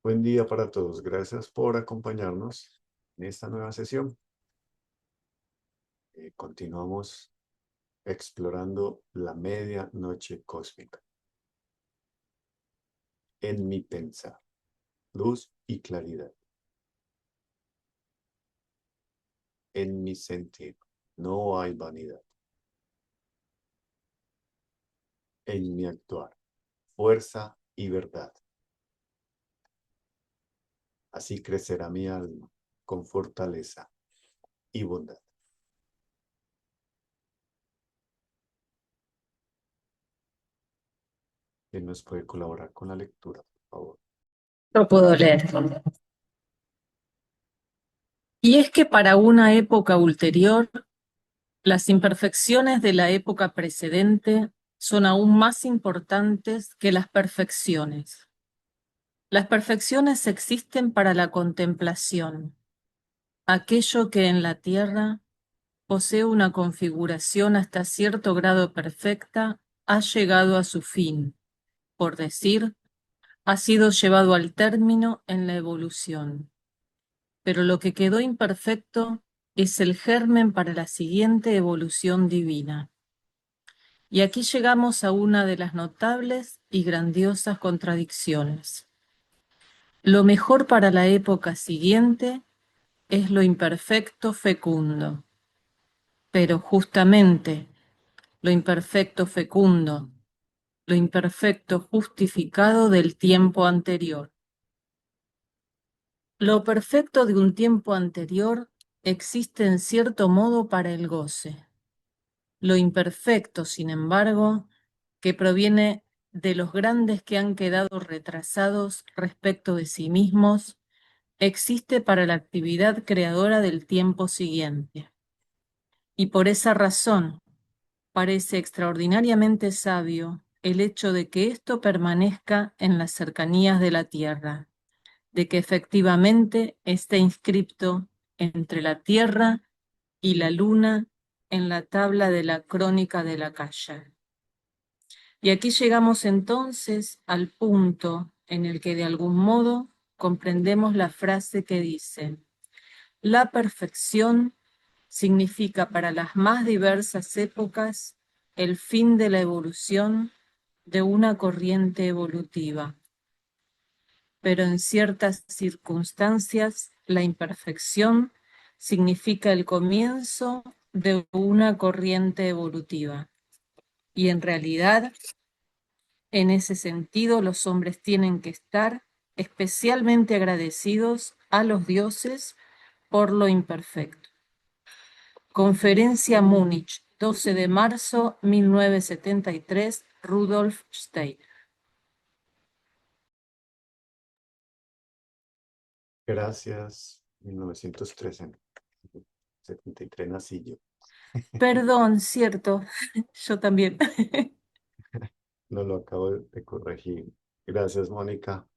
Buen día para todos. Gracias por acompañarnos en esta nueva sesión. Continuamos explorando la medianoche cósmica. En mi pensar, luz y claridad. En mi sentir, no hay vanidad. En mi actuar, fuerza y verdad. Así crecerá mi alma con fortaleza y bondad. ¿Quién nos puede colaborar con la lectura, por favor? Lo puedo leer. Y es que para una época ulterior, las imperfecciones de la época precedente son aún más importantes que las perfecciones. Las perfecciones existen para la contemplación. Aquello que en la tierra posee una configuración hasta cierto grado perfecta ha llegado a su fin, por decir, ha sido llevado al término en la evolución. Pero lo que quedó imperfecto es el germen para la siguiente evolución divina. Y aquí llegamos a una de las notables y grandiosas contradicciones. Lo mejor para la época siguiente es lo imperfecto fecundo, pero justamente lo imperfecto fecundo, lo imperfecto justificado del tiempo anterior. Lo perfecto de un tiempo anterior existe en cierto modo para el goce. Lo imperfecto, sin embargo, que proviene de los grandes que han quedado retrasados respecto de sí mismos, existe para la actividad creadora del tiempo siguiente. Y por esa razón parece extraordinariamente sabio el hecho de que esto permanezca en las cercanías de la tierra, de que efectivamente esté inscripto entre la tierra y la luna en la tabla de la crónica de la calle. Y aquí llegamos entonces al punto en el que de algún modo comprendemos la frase que dice: la perfección significa para las más diversas épocas el fin de la evolución de una corriente evolutiva. Pero en ciertas circunstancias la imperfección significa el comienzo de una corriente evolutiva. Y en realidad, en ese sentido, los hombres tienen que estar especialmente agradecidos a los dioses por lo imperfecto. Conferencia Múnich, 12 de marzo 1973, Rudolf Steiner. Gracias, 1913. 73 nací yo. Perdón, cierto, yo también. No lo acabo de corregir. Gracias, Mónica.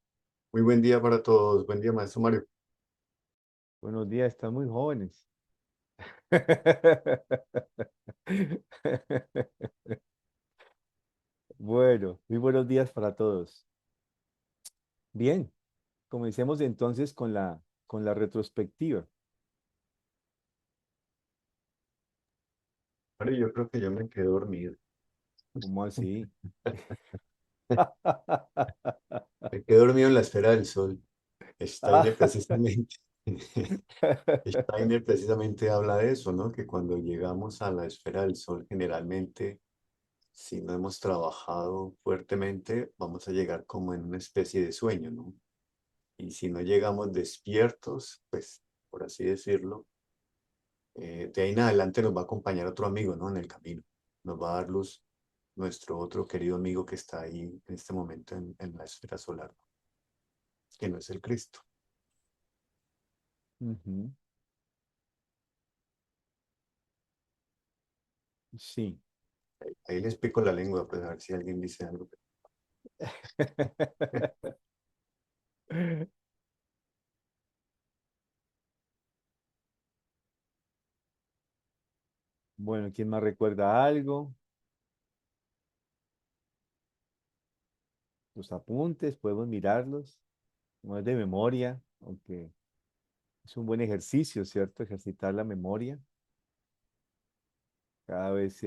Muy buen día para todos. Buen día, maestro Mario. Buenos días, están muy jóvenes. Bueno, muy buenos días para todos. Bien, comencemos entonces con la retrospectiva. Mario, yo creo que yo me quedé dormido. ¿Cómo así? Me quedé dormido en la esfera del sol. Steiner Ah, precisamente, Steiner precisamente habla de eso, ¿no? Que cuando llegamos a la esfera del sol, generalmente, si no hemos trabajado fuertemente, vamos a llegar como en una especie de sueño, ¿no? Y si no llegamos despiertos, pues, por así decirlo, de ahí en adelante nos va a acompañar otro amigo, ¿no? En el camino. Nos va a dar luz nuestro otro querido amigo que está ahí en este momento en la esfera solar, ¿no? Que no es el Cristo. ujú, sí. Ahí les pico la lengua, pues a ver si alguien dice algo. Bueno, ¿quién más recuerda algo? Los apuntes, podemos mirarlos. no es de memoria, aunque es un buen ejercicio, ¿cierto? Ejercitar la memoria. Cada vez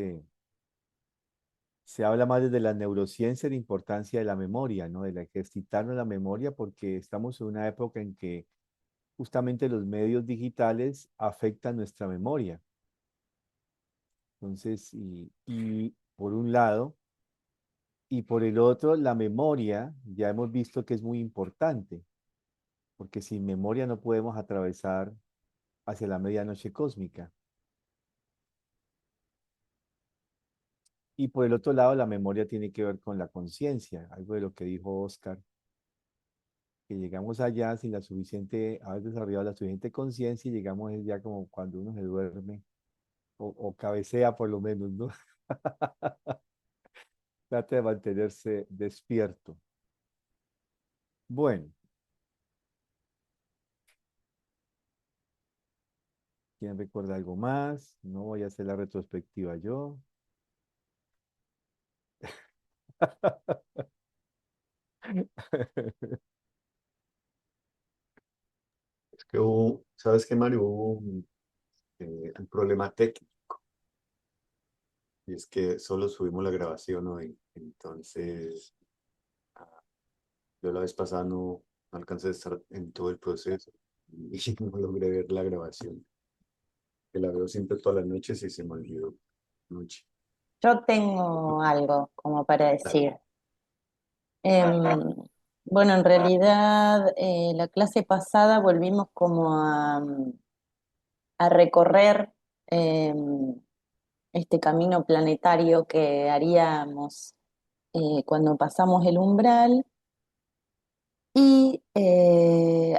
se habla más desde la neurociencia de la importancia de la memoria, ¿no? De la ejercitarnos la memoria porque estamos en una época en que justamente los medios digitales afectan nuestra memoria. Entonces, y por un lado, y por el otro, la memoria, ya hemos visto que es muy importante, porque sin memoria no podemos atravesar hacia la medianoche cósmica. Y por el otro lado, la memoria tiene que ver con la conciencia, algo de lo que dijo Oscar, que llegamos allá sin la suficiente, haber desarrollado la suficiente conciencia y llegamos ya como cuando uno se duerme o cabecea por lo menos, ¿no? Trata de mantenerse despierto. Bueno, ¿quién recuerda algo más? No voy a hacer la retrospectiva yo. Es que hubo, ¿sabes qué, Mario? Hubo un problema técnico y es que solo subimos la grabación hoy. Entonces, ah, yo la vez pasada no alcancé a estar en todo el proceso y no logré ver la grabación, que la veo siempre todas las noches y se me olvidó noche. Yo tengo algo como para Dale. decir. Em, bueno, en realidad la clase pasada volvimos como a recorrer em, este camino planetario que haríamos cuando pasamos el umbral y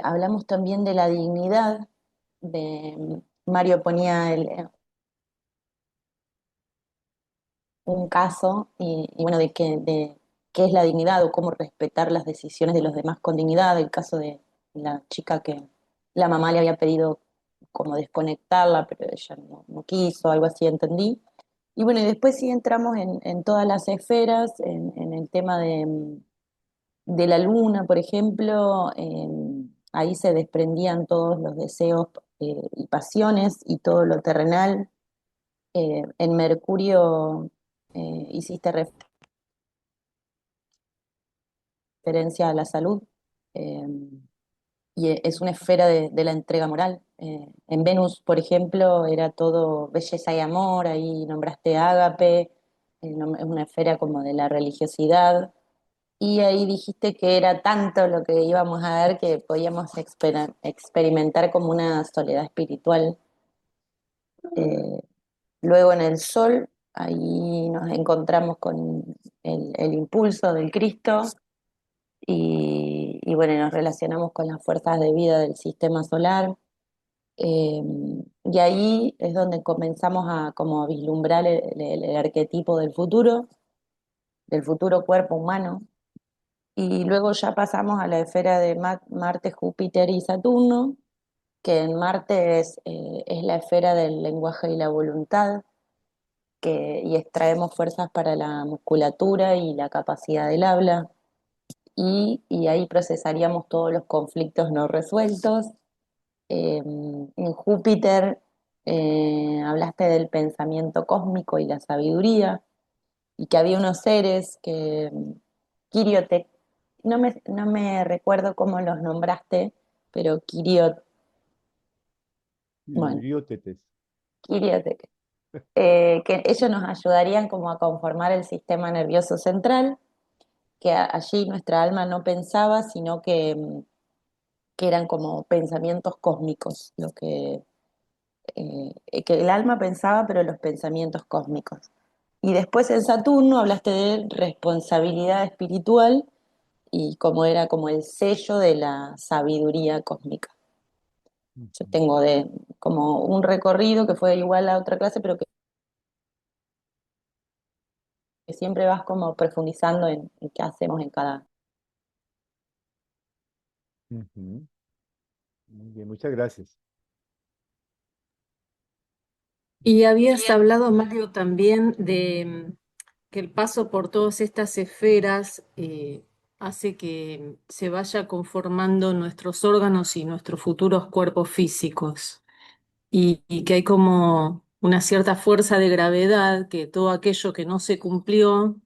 hablamos también de la dignidad. Mario ponía un caso y bueno, de qué es la dignidad o cómo respetar las decisiones de los demás con dignidad. El caso de la chica que la mamá le había pedido como desconectarla, pero ella no quiso, algo así entendí. Y bueno, y después sí entramos en todas las esferas, en el tema de la luna, por ejemplo, ahí se desprendían todos los deseos y pasiones y todo lo terrenal. En Mercurio hiciste referencia a la salud eh, y es una esfera de la entrega moral. En Venus, por ejemplo, era todo belleza y amor, ahí nombraste Ágape, es una esfera como de la religiosidad. Y ahí dijiste que era tanto lo que íbamos a ver que podíamos experimentar como una soledad espiritual. Eh, Luego en el Sol, ahí nos encontramos con el impulso del Cristo y bueno, nos relacionamos con las fuerzas de vida del sistema solar. Eh, y ahí es donde comenzamos a como vislumbrar el arquetipo del futuro cuerpo humano. Y luego ya pasamos a la esfera de Marte, Júpiter y Saturno, que en Marte es la esfera del lenguaje y la voluntad, y extraemos fuerzas para la musculatura y la capacidad del habla, y ahí procesaríamos todos los conflictos no resueltos. En Júpiter hablaste del pensamiento cósmico y la sabiduría, y que había unos seres que, Quiriote, no me recuerdo cómo los nombraste, pero bueno, Bibliotetes. Quiriote, que ellos nos ayudarían como a conformar el sistema nervioso central, que allí nuestra alma no pensaba, sino que eran como pensamientos cósmicos, que el alma pensaba, pero los pensamientos cósmicos. Y después en Saturno hablaste de responsabilidad espiritual y cómo era como el sello de la sabiduría cósmica. Yo Ujú. tengo como un recorrido que fue igual a otra clase, pero que siempre vas como profundizando en qué hacemos en cada. Ujú. Muy bien, muchas gracias. Y habías hablado, Mario, también de que el paso por todas estas esferas hace que se vaya conformando nuestros órganos y nuestros futuros cuerpos físicos. Y que hay como una cierta fuerza de gravedad, que todo aquello que no se cumplió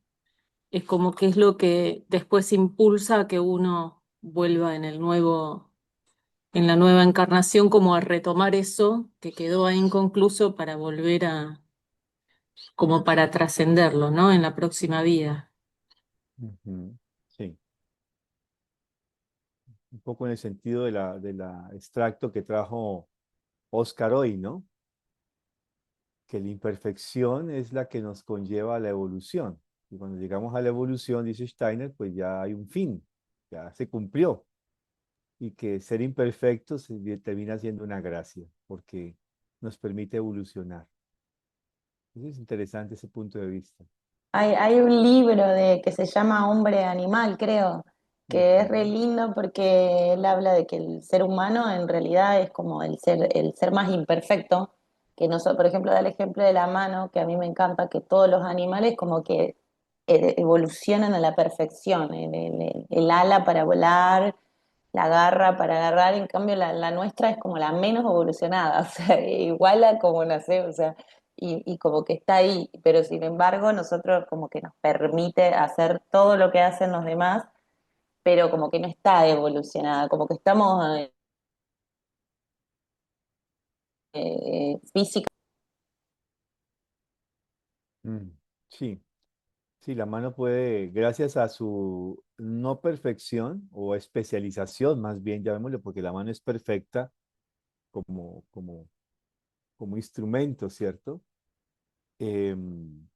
es como que es lo que después impulsa a que uno vuelva en la nueva encarnación, como a retomar eso que quedó ahí inconcluso para volver como para trascenderlo, ¿no? En la próxima vida. Ujú. Sí, un poco en el sentido de la extracto que trajo Oscar hoy, ¿no? Que la imperfección es la que nos conlleva a la evolución. Y cuando llegamos a la evolución, dice Steiner, pues ya hay un fin, ya se cumplió. Y que ser imperfecto termina siendo una gracia, porque nos permite evolucionar. Es interesante ese punto de vista. Hay un libro que se llama Hombre Animal, creo, que es re Ujú. lindo porque él habla de que el ser humano en realidad es como el ser más imperfecto, que no, por ejemplo, da el ejemplo de la mano, que a mí me encanta, que todos los animales como que evolucionan a la perfección, el ala para volar, la garra para agarrar, en cambio la nuestra es como la menos evolucionada, o sea, igual a como nace, o sea, y como que está ahí, pero sin embargo nosotros como que nos permite hacer todo lo que hacen los demás, pero como que no está evolucionada, como que estamos física. Mm, sí, sí, la mano puede, gracias a su no perfección o especialización, más bien, llamémosle, porque la mano es perfecta como, como, como instrumento, ¿cierto? Em,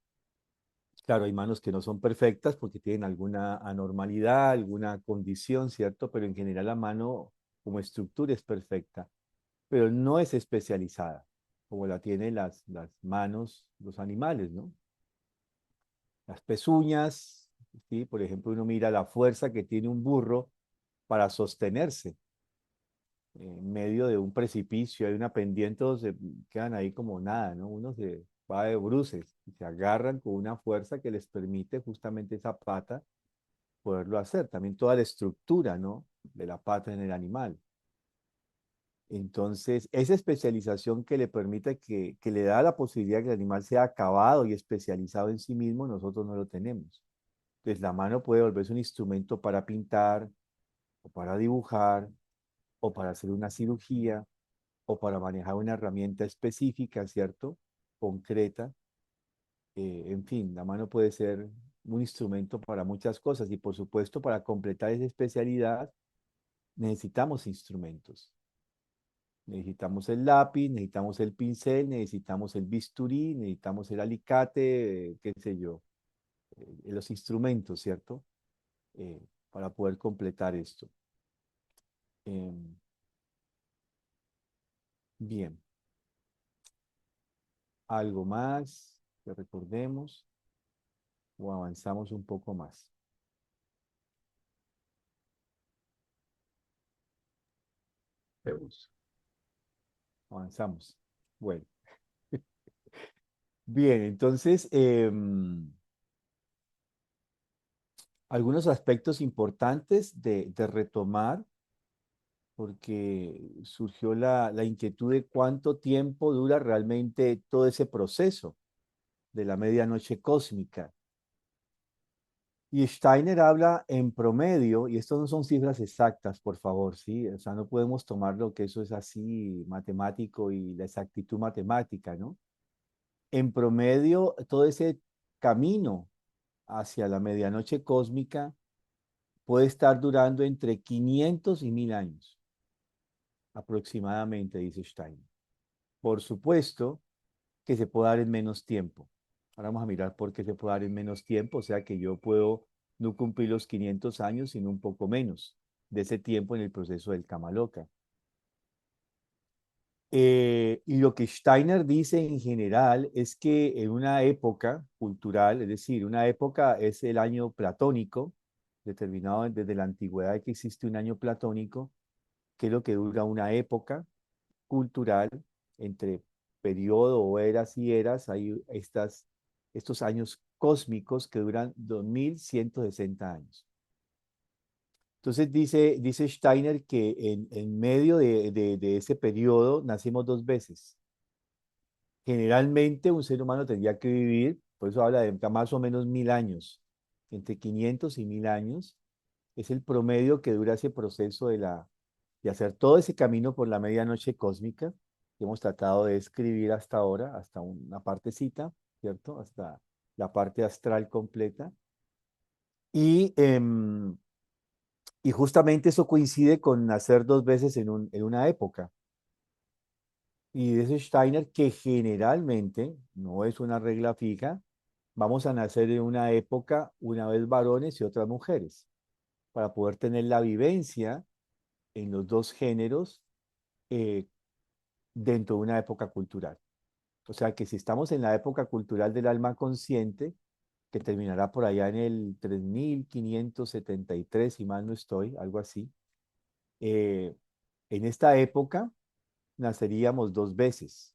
claro, hay manos que no son perfectas porque tienen alguna anormalidad, alguna condición, ¿cierto? Pero en general la mano como estructura es perfecta, pero no es especializada, como la tienen las manos, los animales, ¿no? Las pezuñas, ¿sí? Por ejemplo, uno mira la fuerza que tiene un burro para sostenerse en medio de un precipicio, hay una pendiente, todos se quedan ahí como nada, ¿no? Uno se va de bruces y se agarran con una fuerza que les permite justamente esa pata poderlo hacer. También toda la estructura, ¿no? De la pata en el animal. Entonces, esa especialización que le permite, que le da la posibilidad que el animal sea acabado y especializado en sí mismo, nosotros no lo tenemos. Entonces, la mano puede volverse un instrumento para pintar, o para dibujar, o para hacer una cirugía, o para manejar una herramienta específica, ¿cierto? Concreta. En fin, la mano puede ser un instrumento para muchas cosas y por supuesto para completar esa especialidad necesitamos instrumentos. Necesitamos el lápiz, necesitamos el pincel, necesitamos el bisturí, necesitamos el alicate, qué sé yo, los instrumentos, ¿cierto? Para poder completar esto. Em, bien, ¿algo más que recordemos o avanzamos un poco más? Vemos. Avanzamos. Bueno, bien, entonces, algunos aspectos importantes de retomar, porque surgió la inquietud de cuánto tiempo dura realmente todo ese proceso de la medianoche cósmica. Y Steiner habla en promedio, y esto no son cifras exactas, por favor, ¿sí? O sea, no podemos tomar lo que eso es así matemático y la exactitud matemática, ¿no? En promedio, todo ese camino hacia la medianoche cósmica puede estar durando entre 500 y 1000 años, aproximadamente, dice Steiner. Por supuesto que se puede dar en menos tiempo. Ahora vamos a mirar por qué se puede dar en menos tiempo, o sea que yo puedo no cumplir los 500 años, sino un poco menos de ese tiempo en el proceso del Kamaloka. Y lo que Steiner dice en general es que en una época cultural, es decir, una época es el año platónico, determinado desde la antigüedad que existe un año platónico, que es lo que dura una época cultural entre periodo o eras y eras, hay estos años cósmicos que duran 2160 años. Entonces dice Steiner que en medio de ese periodo nacimos dos veces. Generalmente un ser humano tendría que vivir, por eso habla de más o menos 1000 años, entre 500 y 1000 años. Es el promedio que dura ese proceso de hacer todo ese camino por la medianoche cósmica que hemos tratado de escribir hasta ahora, hasta una partecita, ¿cierto? Hasta la parte astral completa. Y, y justamente eso coincide con nacer dos veces en una época. Y dice Steiner que generalmente, no es una regla fija, vamos a nacer en una época, una vez varones y otras mujeres, para poder tener la vivencia en los dos géneros eh, dentro de una época cultural. O sea que si estamos en la época cultural del alma consciente, que terminará por allá en el 3573, si mal no estoy, algo así, eh, en esta época naceríamos dos veces,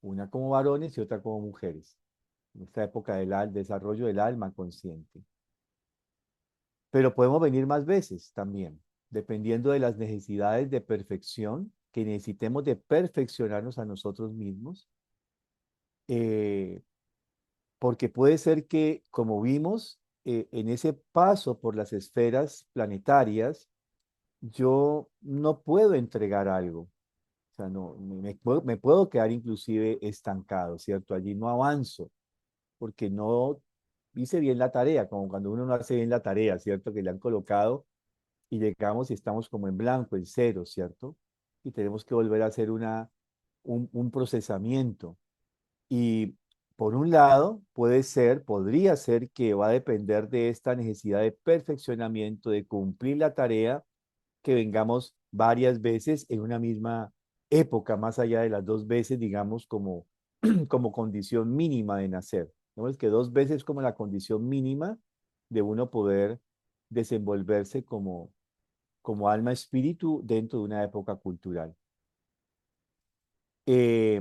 una como varones y otra como mujeres, en esta época del desarrollo del alma consciente. Pero podemos venir más veces también, dependiendo de las necesidades de perfección que necesitemos de perfeccionarnos a nosotros mismos, eh, porque puede ser que, como vimos, en ese paso por las esferas planetarias, yo no puedo entregar algo. O sea, no, me puedo quedar inclusive estancado, ¿cierto? Allí no avanzo, porque no hice bien la tarea, como cuando uno no hace bien la tarea, ¿cierto? Que le han colocado y llegamos y estamos como en blanco, en cero, ¿cierto? Y tenemos que volver a hacer un procesamiento. Y por un lado, podría ser que va a depender de esta necesidad de perfeccionamiento, de cumplir la tarea, que vengamos varias veces en una misma época, más allá de las dos veces, digamos, como, como condición mínima de nacer. Vemos que dos veces como la condición mínima de uno poder desenvolverse como alma espíritu dentro de una época cultural. Eh,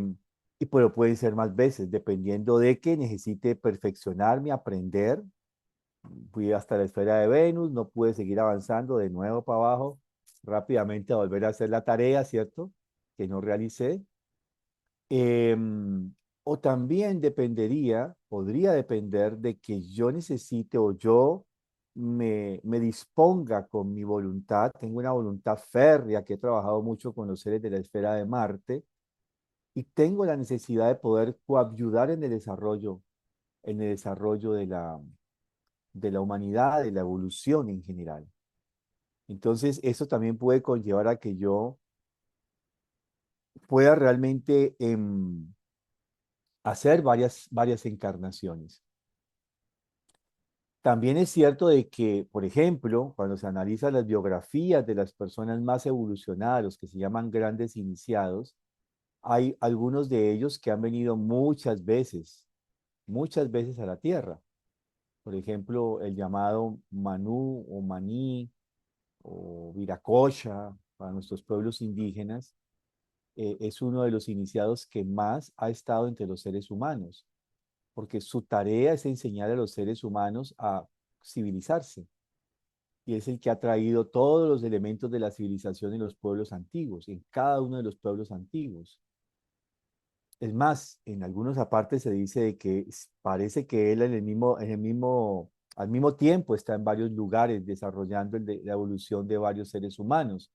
pero pueden ser más veces, dependiendo de que necesite perfeccionarme, aprender. Fui hasta la esfera de Venus, no pude seguir avanzando de nuevo para abajo, rápidamente a volver a hacer la tarea, ¿cierto? Que no realicé. O también podría depender de que yo necesite o yo me disponga con mi voluntad. Tengo una voluntad férrea que he trabajado mucho con los seres de la esfera de Marte y tengo la necesidad de poder coayudar en el desarrollo de la humanidad, de la evolución en general. Entonces, eso también puede conllevar a que yo pueda realmente hacer varias encarnaciones. También es cierto de que, por ejemplo, cuando se analizan las biografías de las personas más evolucionadas, los que se llaman grandes iniciados, hay algunos de ellos que han venido muchas veces a la Tierra. Por ejemplo, el llamado Manú o Maní o Viracocha para nuestros pueblos indígenas, es uno de los iniciados que más ha estado entre los seres humanos, porque su tarea es enseñar a los seres humanos a civilizarse. Y es el que ha traído todos los elementos de la civilización en los pueblos antiguos, en cada uno de los pueblos antiguos. Es más, en algunos apartes se dice de que parece que él al mismo tiempo está en varios lugares desarrollando la evolución de varios seres humanos.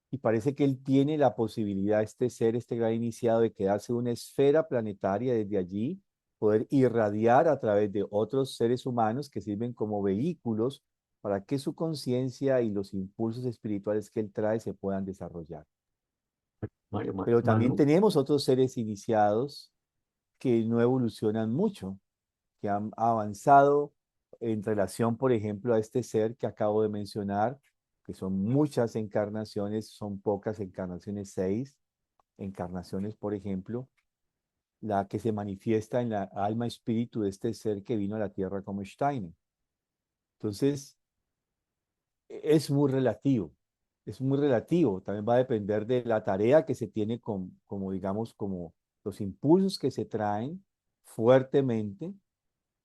Y parece que él tiene la posibilidad, este gran iniciado, de quedarse en una esfera planetaria desde allí, poder irradiar a través de otros seres humanos que sirven como vehículos para que su conciencia y los impulsos espirituales que él trae se puedan desarrollar. Pero también Manu, tenemos otros seres iniciados que no evolucionan mucho, que han avanzado en relación, por ejemplo, a este ser que acabo de mencionar, que son muchas encarnaciones, son pocas encarnaciones, 6 encarnaciones, por ejemplo, la que se manifiesta en la alma espíritu de este ser que vino a la Tierra como Steiner. Entonces, es muy relativo, es muy relativo. También va a depender de la tarea que se tiene como digamos, como los impulsos que se traen fuertemente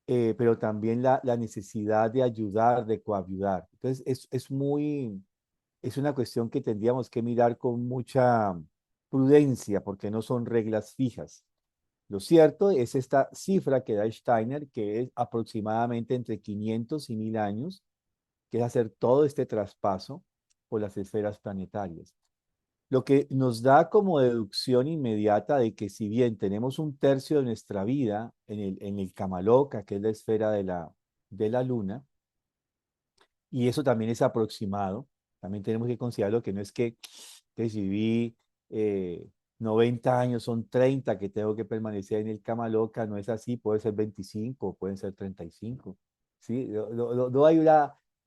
pero también la necesidad de ayudar, de coayudar. Entonces, es una cuestión que tendríamos que mirar con mucha prudencia porque no son reglas fijas. Lo cierto es esta cifra que da Steiner, que es aproximadamente entre 500 y 1000 años, que es hacer todo este traspaso por las esferas planetarias. Lo que nos da como deducción inmediata de que si bien tenemos un tercio de nuestra vida en el Kamaloka, que es la esfera de la Luna, y eso también es aproximado, también tenemos que considerarlo que no es que si viví 90 años, son 30 que tengo que permanecer en el Kamaloka, no es así, puede ser 25, pueden ser 35, ¿sí? No hay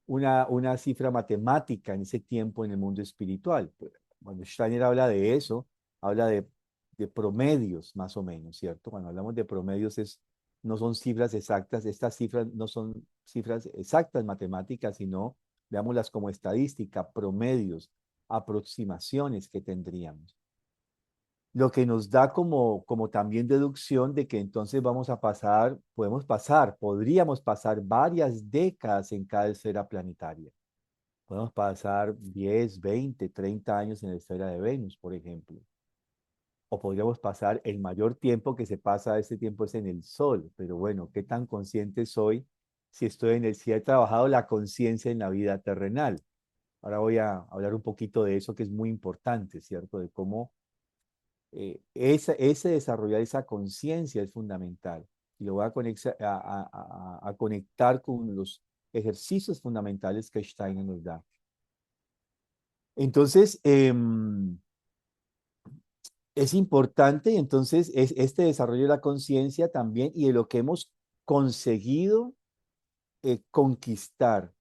una cifra matemática en ese tiempo en el mundo espiritual. Cuando Steiner habla de eso, habla de promedios más o menos, ¿cierto? Cuando hablamos de promedios no son cifras exactas, estas cifras no son cifras exactas matemáticas, sino veámoslas como estadística, promedios, aproximaciones que tendríamos. Lo que nos da como también deducción de que entonces podríamos pasar varias décadas en cada esfera planetaria. Podemos pasar 10, 20, 30 años en la esfera de Venus, por ejemplo. O podríamos pasar el mayor tiempo que se pasa, ese tiempo es en el Sol. Pero bueno, ¿qué tan consciente soy si he trabajado la conciencia en la vida terrenal? Ahora voy a hablar un poquito de eso que es muy importante, ¿cierto? De cómo ese desarrollar esa conciencia es fundamental. Y lo voy a conectar con los ejercicios fundamentales que Steiner nos da. Entonces, es importante, y entonces, es este desarrollo de la conciencia también y de lo que hemos conseguido conquistar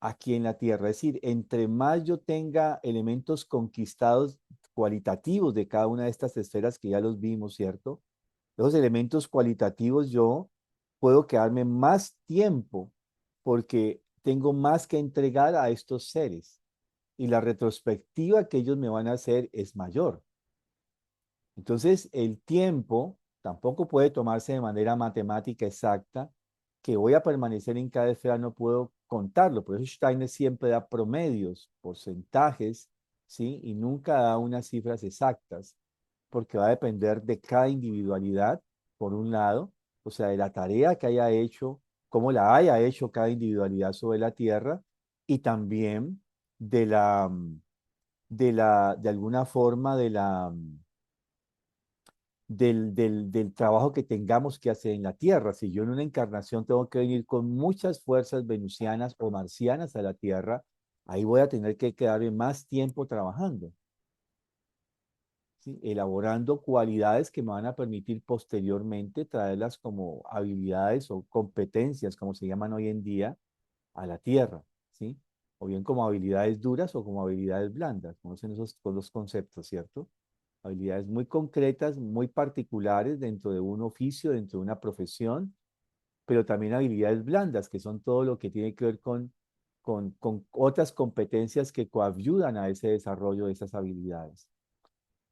aquí en la Tierra. Es decir, entre más yo tenga elementos conquistados cualitativos de cada una de estas esferas que ya los vimos, ¿cierto? Los elementos cualitativos yo puedo quedarme más tiempo porque tengo más que entregar a estos seres y la retrospectiva que ellos me van a hacer es mayor. Entonces, el tiempo tampoco puede tomarse de manera matemática exacta, que voy a permanecer en cada esfera, no puedo contarlo. Por eso Steiner siempre da promedios, porcentajes, ¿sí? Y nunca da unas cifras exactas, porque va a depender de cada individualidad, por un lado, o sea, de la tarea que haya hecho, cómo la haya hecho cada individualidad sobre la Tierra, y también de de alguna forma, del trabajo que tengamos que hacer en la Tierra. Si yo en una encarnación tengo que venir con muchas fuerzas venusianas o marcianas a la Tierra, ahí voy a tener que quedarme más tiempo trabajando, ¿sí? Elaborando cualidades que me van a permitir posteriormente traerlas como habilidades o competencias, como se llaman hoy en día, a la Tierra, ¿sí? O bien como habilidades duras o como habilidades blandas. Conocen esos dos conceptos, ¿cierto? Habilidades muy concretas, muy particulares dentro de un oficio, dentro de una profesión, pero también habilidades blandas, que son todo lo que tiene que ver con otras competencias que coayudan a ese desarrollo de esas habilidades.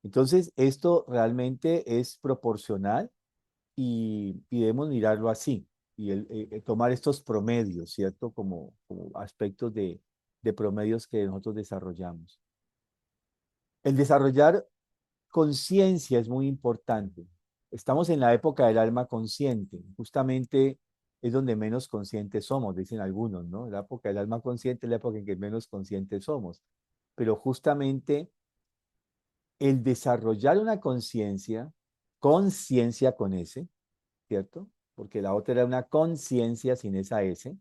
Entonces, esto realmente es proporcional y debemos mirarlo así y tomar estos promedios, ¿cierto? Como aspectos de promedios que nosotros desarrollamos. El desarrollar conciencia es muy importante. Estamos en la época del alma consciente. Justamente es donde menos conscientes somos, dicen algunos, ¿no? La época del alma consciente es la época en que menos conscientes somos. Pero justamente el desarrollar una conciencia con S, ¿cierto? Porque la otra era una conciencia sin esa S.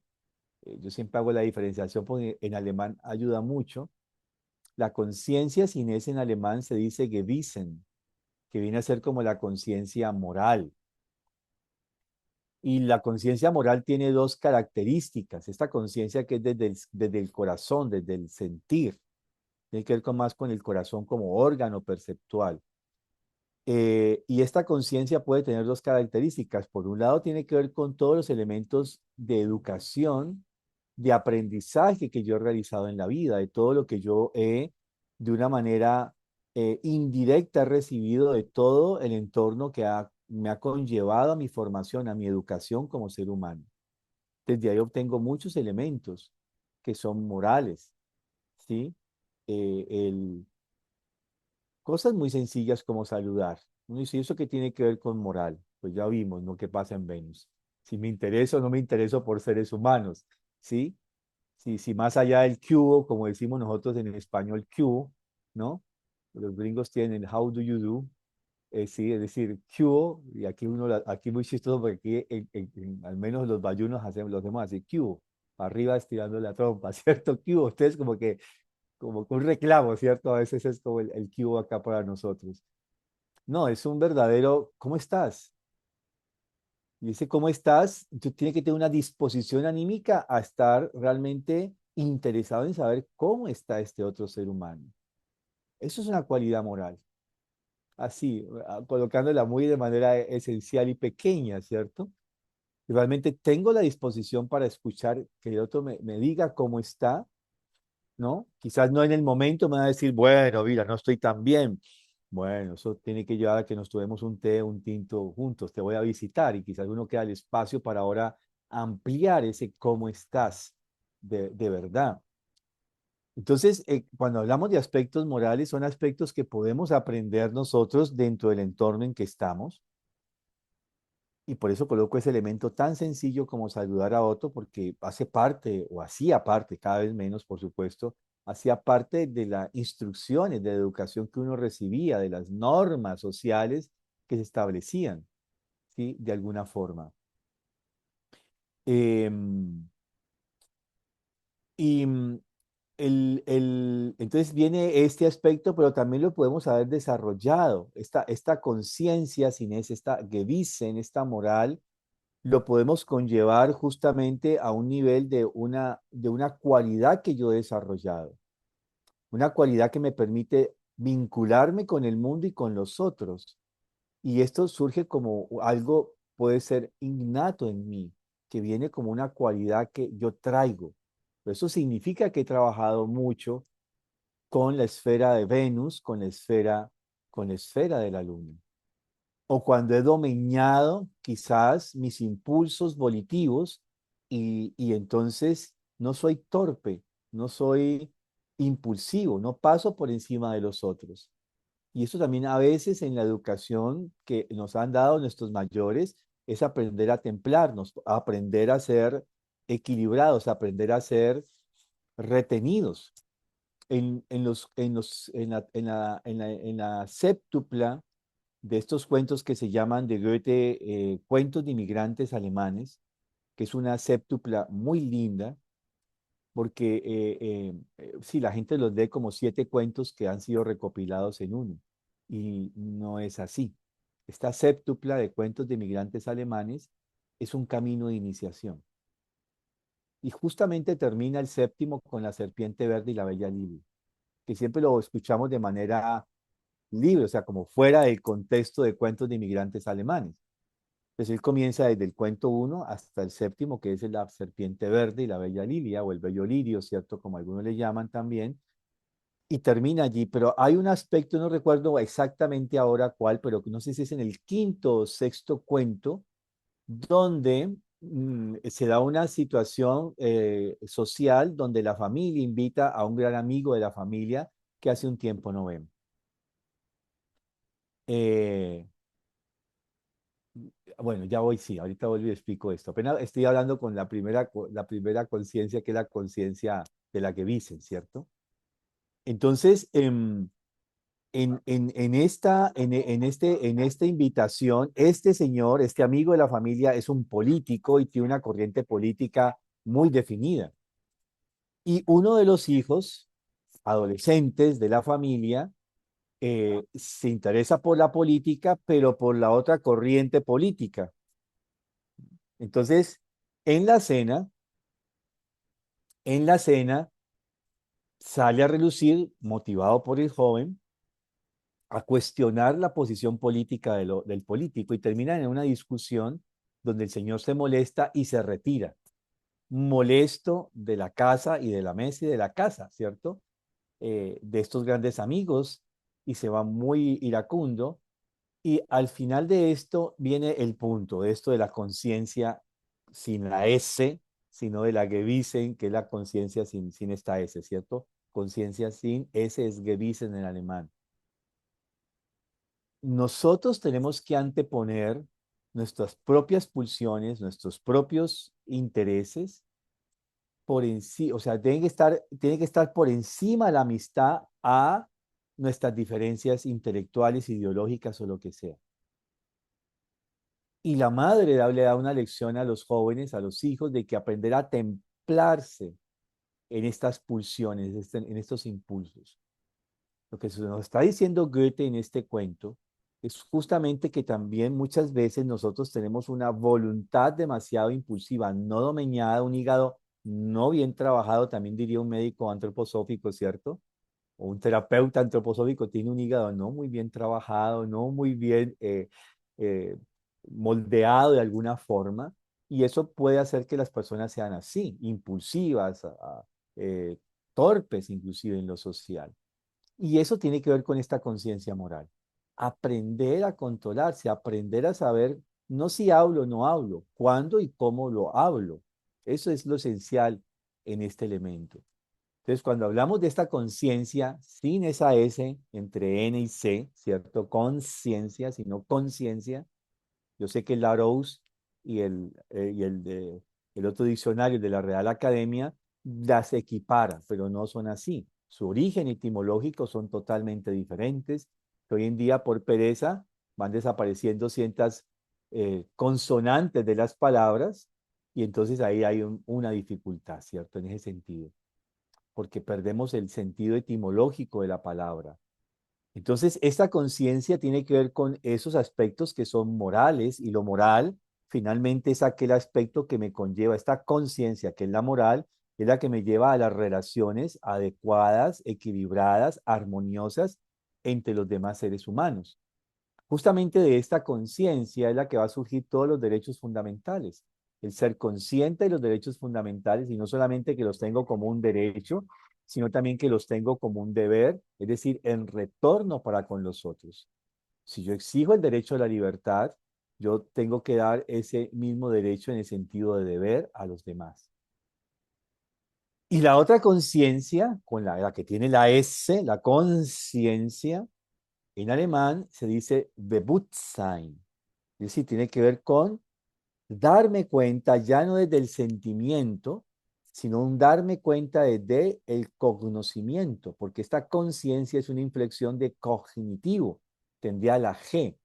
Yo siempre hago la diferenciación porque en alemán ayuda mucho. La conciencia sin S en alemán se dice Gewissen, que viene a ser como la conciencia moral. Y la conciencia moral tiene dos características. Esta conciencia que es desde el corazón, desde el sentir, tiene que ver más con el corazón como órgano perceptual. Y esta conciencia puede tener dos características. Por un lado, tiene que ver con todos los elementos de educación, de aprendizaje que yo he realizado en la vida, de todo lo que yo he, de una manera indirecta, recibido de todo el entorno que ha me ha conllevado a mi formación, a mi educación como ser humano. Desde ahí obtengo muchos elementos que son morales, ¿sí? El, cosas muy sencillas como saludar. Uno dice, ¿eso qué tiene que ver con moral? Pues ya vimos, ¿no? ¿Qué pasa en Venus? Si me intereso o no me intereso por seres humanos, ¿sí? Si más allá del cubo, como decimos nosotros en español, cubo, ¿no? Los gringos tienen el how do you do, sí, es decir, cubo, y aquí aquí muy chistoso porque aquí al menos los bayunos lo hacemos así, cubo, arriba estirando la trompa, ¿cierto? Cubo, ustedes como que un reclamo, ¿cierto? A veces es como el cubo acá para nosotros. No, es un verdadero, ¿cómo estás? Y ese cómo estás, tú tienes que tener una disposición anímica a estar realmente interesado en saber cómo está este otro ser humano. Eso es una cualidad moral. Así, colocándola muy de manera esencial y pequeña, ¿cierto? Y realmente tengo la disposición para escuchar que el otro me diga cómo está, ¿no? Quizás no en el momento me va a decir, bueno, mira, no estoy tan bien. Bueno, eso tiene que llevar a que nos tomemos un té, un tinto juntos, te voy a visitar y quizás uno queda el espacio para ahora ampliar ese cómo estás de verdad. Entonces, cuando hablamos de aspectos morales, son aspectos que podemos aprender nosotros dentro del entorno en que estamos. Y por eso coloco ese elemento tan sencillo como saludar a otro, porque hace parte, o hacía parte, cada vez menos, por supuesto, hacía parte de las instrucciones de educación que uno recibía, de las normas sociales que se establecían, ¿sí? De alguna forma. Em, y entonces viene este aspecto, pero también lo podemos haber desarrollado, esta conciencia, sin esta Gewissen, esta moral lo podemos conllevar justamente a un nivel de una cualidad que yo he desarrollado, una cualidad que me permite vincularme con el mundo y con los otros. Y esto surge como algo, puede ser innato en mí, que viene como una cualidad que yo traigo. Eso significa que he trabajado mucho con la esfera de Venus, con la esfera de la Luna o cuando he dominado quizás mis impulsos volitivos y entonces no soy torpe, no soy impulsivo, no paso por encima de los otros. Y eso también a veces en la educación que nos han dado nuestros mayores es aprender a templarnos, aprender a ser equilibrados, aprender a ser retenidos. En la séptupla de estos cuentos que se llaman de Goethe, cuentos de inmigrantes alemanes, que es una séptupla muy linda, porque sí, la gente los lee como 7 cuentos que han sido recopilados en uno, y no es así. Esta séptupla de cuentos de inmigrantes alemanes es un camino de iniciación. Y justamente termina el séptimo con la serpiente verde y la bella Lili, que siempre lo escuchamos de manera libre, o sea, como fuera del contexto de cuentos de inmigrantes alemanes. Entonces él comienza desde el cuento uno hasta el séptimo, que es la serpiente verde y la bella lilia, o el bello lirio, ¿cierto? Como algunos le llaman también, y termina allí. Pero hay un aspecto, no recuerdo exactamente ahora cuál, pero no sé si es en el quinto o sexto cuento, donde se da una situación social donde la familia invita a un gran amigo de la familia que hace un tiempo no ven. Eh, Bueno, ya voy, sí, ahorita vuelvo y explico esto. Apenas estoy hablando con la primera conciencia, que es la conciencia de la que dicen, ¿cierto? Entonces, en esta invitación, este señor, este amigo de la familia, es un político y tiene una corriente política muy definida. Y uno de los hijos, adolescentes de la familia, se interesa por la política, pero por la otra corriente política. Entonces, en la cena, en la cena sale a relucir, motivado por el joven, a cuestionar la posición política del político y terminan en una discusión donde el señor se molesta y se retira, molesto de la casa y de la mesa y de la casa, ¿cierto? De estos grandes amigos y se va muy iracundo Y al final de esto viene el punto, de esto de la conciencia sin la S, sino de la Gewissen, que es la conciencia sin esta S, ¿cierto? Conciencia sin S es Gewissen en alemán. Nosotros tenemos que anteponer nuestras propias pulsiones, nuestros propios intereses por encima, o sea, tiene que estar por encima la amistad a nuestras diferencias intelectuales, ideológicas o lo que sea. Y la madre le da una lección a los jóvenes, a los hijos, de que aprender a templarse en estas pulsiones, en estos impulsos. Lo que nos está diciendo Goethe en este cuento es justamente que también muchas veces nosotros tenemos una voluntad demasiado impulsiva, no dominada, un hígado no bien trabajado, también diría un médico antroposófico, ¿cierto? O un terapeuta antroposófico tiene un hígado no muy bien trabajado, no muy bien eh, moldeado de alguna forma, y eso puede hacer que las personas sean así, impulsivas, eh, torpes inclusive en lo social. Y eso tiene que ver con esta conciencia moral. Aprender a controlarse, aprender a saber no si hablo o no hablo, cuándo y cómo lo hablo. Eso es lo esencial en este elemento. Entonces, cuando hablamos de esta conciencia, sin esa S entre N y C, ¿cierto? Conciencia, sino conciencia. Yo sé que el Larousse y el otro diccionario de la Real Academia las equipara, pero no son así. Su origen etimológico son totalmente diferentes. Hoy en día, por pereza, van desapareciendo ciertas consonantes de las palabras y entonces ahí hay una dificultad, ¿cierto? En ese sentido porque perdemos el sentido etimológico de la palabra. Entonces, esta conciencia tiene que ver con esos aspectos que son morales y lo moral finalmente es aquel aspecto que me conlleva, esta conciencia que es la moral, es la que me lleva a las relaciones adecuadas, equilibradas, armoniosas entre los demás seres humanos. Justamente de esta conciencia es la que va a surgir todos los derechos fundamentales. El ser consciente de los derechos fundamentales y no solamente que los tengo como un derecho, sino también que los tengo como un deber, es decir, en retorno para con los otros. Si yo exijo el derecho a la libertad, yo tengo que dar ese mismo derecho en el sentido de deber a los demás. Y la otra conciencia, con la que tiene la S, la conciencia, en alemán se dice Bewusstsein, es decir, tiene que ver con darme cuenta ya no desde el sentimiento, sino un darme cuenta desde el conocimiento, porque esta conciencia es una inflexión de cognitivo, tendría la G.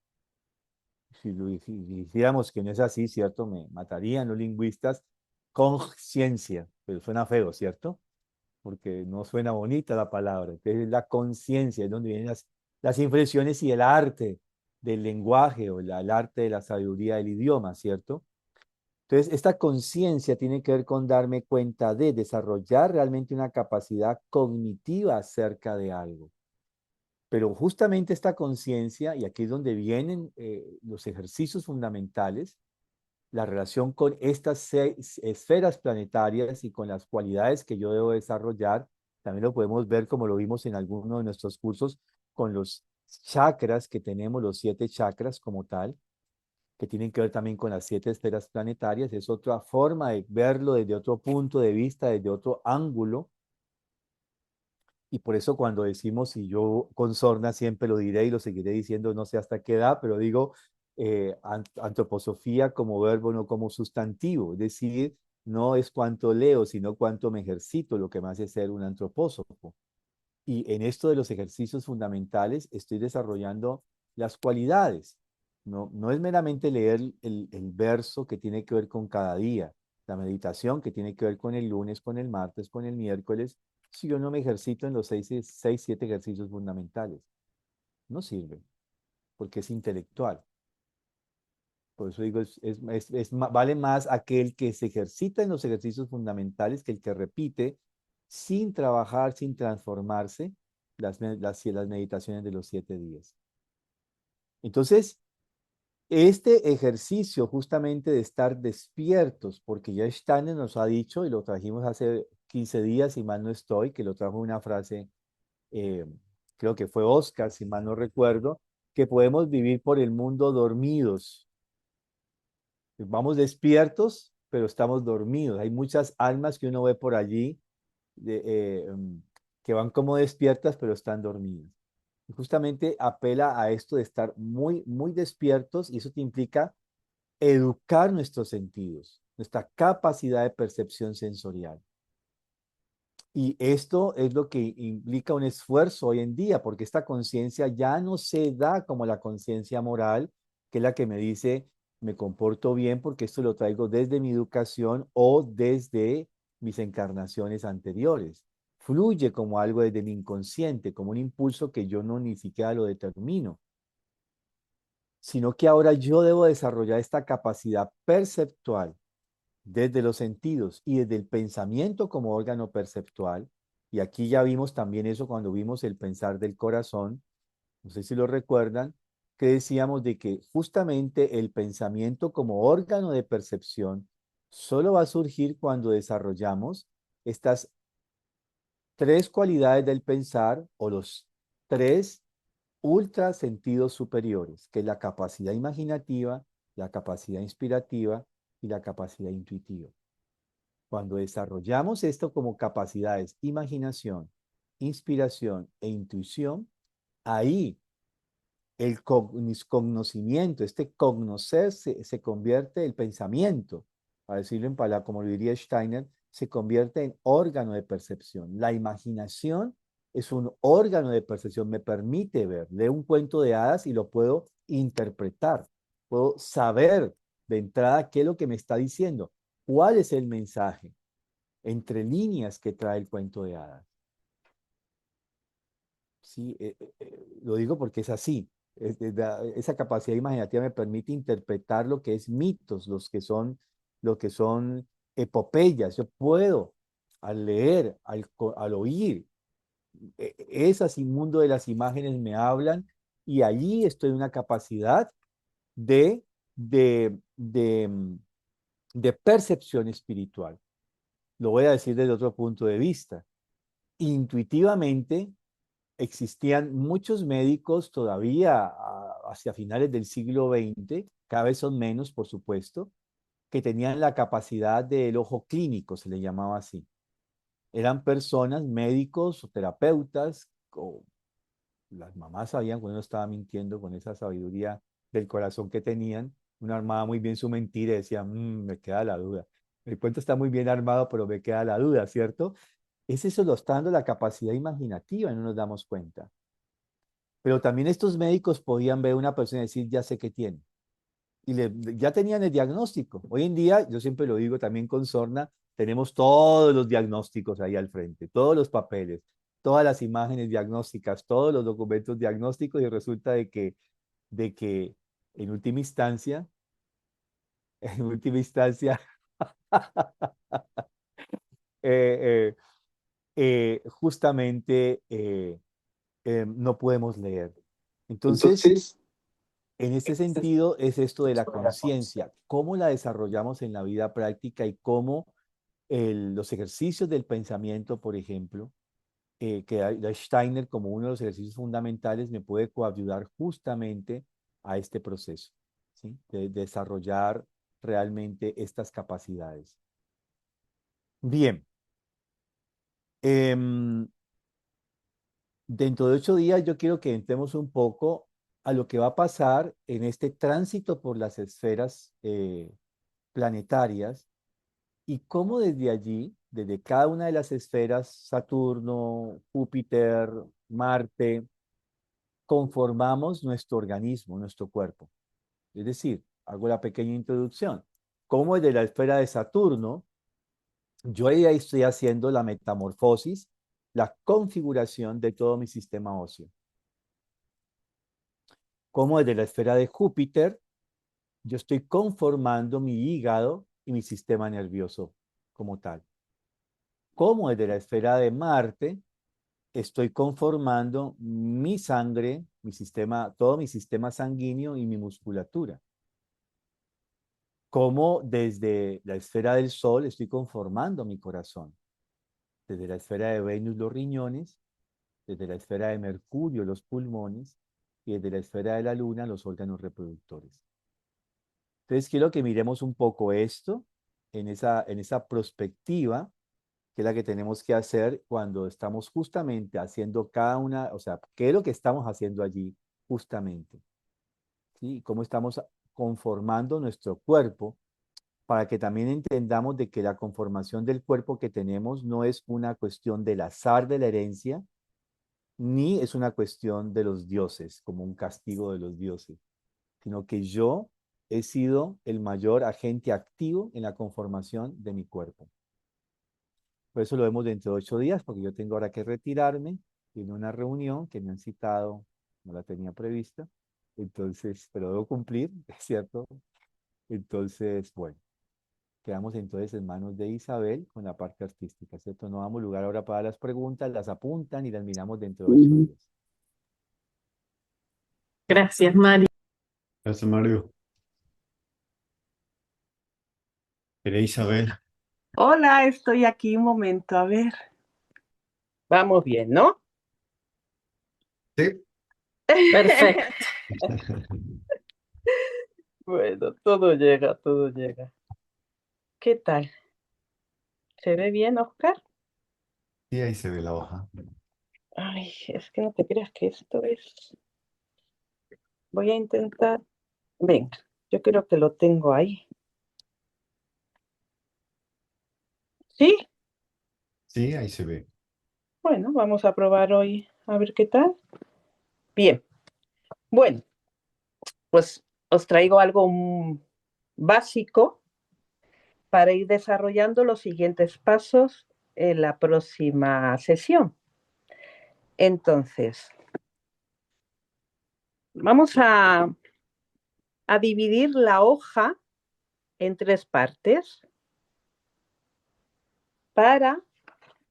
Si lo dijéramos que no es así, ¿cierto? Me matarían los lingüistas. Conciencia, pero suena feo, ¿cierto? Porque no suena bonita la palabra. Entonces, la conciencia es donde vienen las inflexiones y el arte del lenguaje o el arte de la sabiduría del idioma, ¿cierto? Entonces, esta conciencia tiene que ver con darme cuenta de desarrollar realmente una capacidad cognitiva acerca de algo. Pero justamente esta conciencia, y aquí es donde vienen los ejercicios fundamentales, la relación con estas seis esferas planetarias y con las cualidades que yo debo desarrollar, también lo podemos ver como lo vimos en alguno de nuestros cursos con los chakras que tenemos, los 7 chakras como tal, que tienen que ver también con las 7 esferas planetarias. Es otra forma de verlo desde otro punto de vista, desde otro ángulo. Y por eso cuando decimos, y yo con sorna siempre lo diré y lo seguiré diciendo, no sé hasta qué edad, pero digo antroposofía como verbo, no como sustantivo. Es decir, no es cuánto leo, sino cuánto me ejercito, lo que me hace ser un antropósofo. Y en esto de los ejercicios fundamentales estoy desarrollando las cualidades. No, no es meramente leer el verso que tiene que ver con cada día, la meditación que tiene que ver con el lunes, con el martes, con el miércoles, si yo no me ejercito en los 7 ejercicios fundamentales. No sirve, porque es intelectual. Por eso digo, vale más aquel que se ejercita en los ejercicios fundamentales que el que repite sin trabajar, sin transformarse, las meditaciones de los 7 días. Entonces, este ejercicio justamente de estar despiertos, porque ya Steiner nos ha dicho, y lo trajimos hace 15 días, si mal no estoy, que lo trajo una frase, eh, creo que fue Oscar, si mal no recuerdo, que podemos vivir por el mundo dormidos. Vamos despiertos, pero estamos dormidos. Hay muchas almas que uno ve por allí de, que van como despiertas, pero están dormidas. Y justamente apela a esto de estar muy, muy despiertos, y eso te implica educar nuestros sentidos, nuestra capacidad de percepción sensorial. Y esto es lo que implica un esfuerzo hoy en día, porque esta conciencia ya no se da como la conciencia moral, que es la que me dice, me comporto bien porque esto lo traigo desde mi educación o desde mis encarnaciones anteriores. Fluye como algo desde mi inconsciente, como un impulso que yo no ni siquiera lo determino, sino que ahora yo debo desarrollar esta capacidad perceptual desde los sentidos y desde el pensamiento como órgano perceptual. Y aquí ya vimos también eso cuando vimos el pensar del corazón, no sé si lo recuerdan, que decíamos de que justamente el pensamiento como órgano de percepción solo va a surgir cuando desarrollamos estas tres cualidades del pensar o los tres ultra sentidos superiores, que es la capacidad imaginativa, la capacidad inspirativa y la capacidad intuitiva. Cuando desarrollamos esto como capacidades, imaginación, inspiración e intuición, ahí el conocimiento, este conocer se convierte, el pensamiento, para decirlo en palabras, como lo diría Steiner, se convierte en órgano de percepción. La imaginación es un órgano de percepción, me permite ver, leo un cuento de hadas y lo puedo interpretar, puedo saber de entrada qué es lo que me está diciendo, cuál es el mensaje entre líneas que trae el cuento de hadas. Sí, lo digo porque es así. Esa capacidad imaginativa me permite interpretar lo que es mitos, lo que son epopeyas. Yo puedo, al leer, al oír, esas mundo de las imágenes me hablan, y allí estoy en una capacidad de, de, de, mm, de percepción espiritual. Lo voy a decir desde otro punto de vista. Intuitivamente, existían muchos médicos todavía hacia finales del siglo XX, cada vez son menos, por supuesto, que tenían la capacidad del ojo clínico, se le llamaba así. Eran personas, médicos o terapeutas, o las mamás sabían cuando uno estaba mintiendo con esa sabiduría del corazón que tenían, uno armaba muy bien su mentira y decía, me queda la duda. El cuento está muy bien armado, pero me queda la duda, ¿cierto? Es eso, lo está dando la capacidad imaginativa y no nos damos cuenta. Pero también estos médicos podían ver a una persona y decir, ya sé qué tiene. Y ya tenían el diagnóstico. Hoy en día, yo siempre lo digo también con Sorna, tenemos todos los diagnósticos ahí al frente, todos los papeles, todas las imágenes diagnósticas, todos los documentos diagnósticos, y resulta de que en última instancia, en última instancia, eh, justamente no podemos leer. Entonces, Entonces, en este sentido, es esto de la conciencia, cómo la desarrollamos en la vida práctica y cómo los ejercicios del pensamiento, por ejemplo, que da Steiner como uno de los ejercicios fundamentales, me puede coayudar justamente a este proceso, ¿sí? De desarrollar realmente estas capacidades. Bien, em, dentro de 8 días yo quiero que entremos un poco a lo que va a pasar en este tránsito por las esferas planetarias, y cómo desde allí, desde cada una de las esferas, Saturno, Júpiter, Marte, conformamos nuestro organismo, nuestro cuerpo. Es decir, hago la pequeña introducción. Cómo desde la esfera de Saturno, yo ya estoy haciendo la metamorfosis, la configuración de todo mi sistema óseo. Cómo desde la esfera de Júpiter, yo estoy conformando mi hígado y mi sistema nervioso como tal. Cómo desde la esfera de Marte, estoy conformando mi sangre, mi sistema, todo mi sistema sanguíneo y mi musculatura. Cómo desde la esfera del Sol estoy conformando mi corazón. Desde la esfera de Venus, los riñones. Desde la esfera de Mercurio, los pulmones. y desde la esfera de la luna los órganos reproductores. Entonces, quiero que miremos un poco esto en esa perspectiva, que es la que tenemos que hacer cuando estamos justamente haciendo cada una, o sea, ¿qué es lo que estamos haciendo allí justamente? ¿Sí? ¿Cómo estamos conformando nuestro cuerpo para que también entendamos de que la conformación del cuerpo que tenemos no es una cuestión del azar de la herencia, ni es una cuestión de los dioses, como un castigo de los dioses, sino que yo he sido el mayor agente activo en la conformación de mi cuerpo. Por eso lo vemos dentro de 8 días, porque yo tengo ahora que retirarme, tiene una reunión que me han citado, no la tenía prevista, entonces, pero debo cumplir, es cierto. Entonces, bueno, quedamos entonces en manos de Isabel con la parte artística, ¿cierto? No damos lugar ahora para las preguntas, las apuntan y las miramos dentro de 8 días. Gracias, Mari. Gracias, Mario. ¿Queréis Isabel? Hola, estoy aquí un momento, a ver. Vamos bien, ¿no? Sí. Perfecto. Bueno, todo llega, todo llega. ¿Qué tal? ¿Se ve bien, Oscar? Sí, ahí se ve la hoja. Ay, es que no te creas que esto es. Voy a intentar. Venga, yo creo que lo tengo ahí. ¿Sí? Sí, ahí se ve. Bueno, vamos a probar hoy a ver qué tal. Bien, bueno, pues os traigo algo básico para ir desarrollando los siguientes pasos en la próxima sesión. Entonces, vamos a dividir la hoja en 3 partes.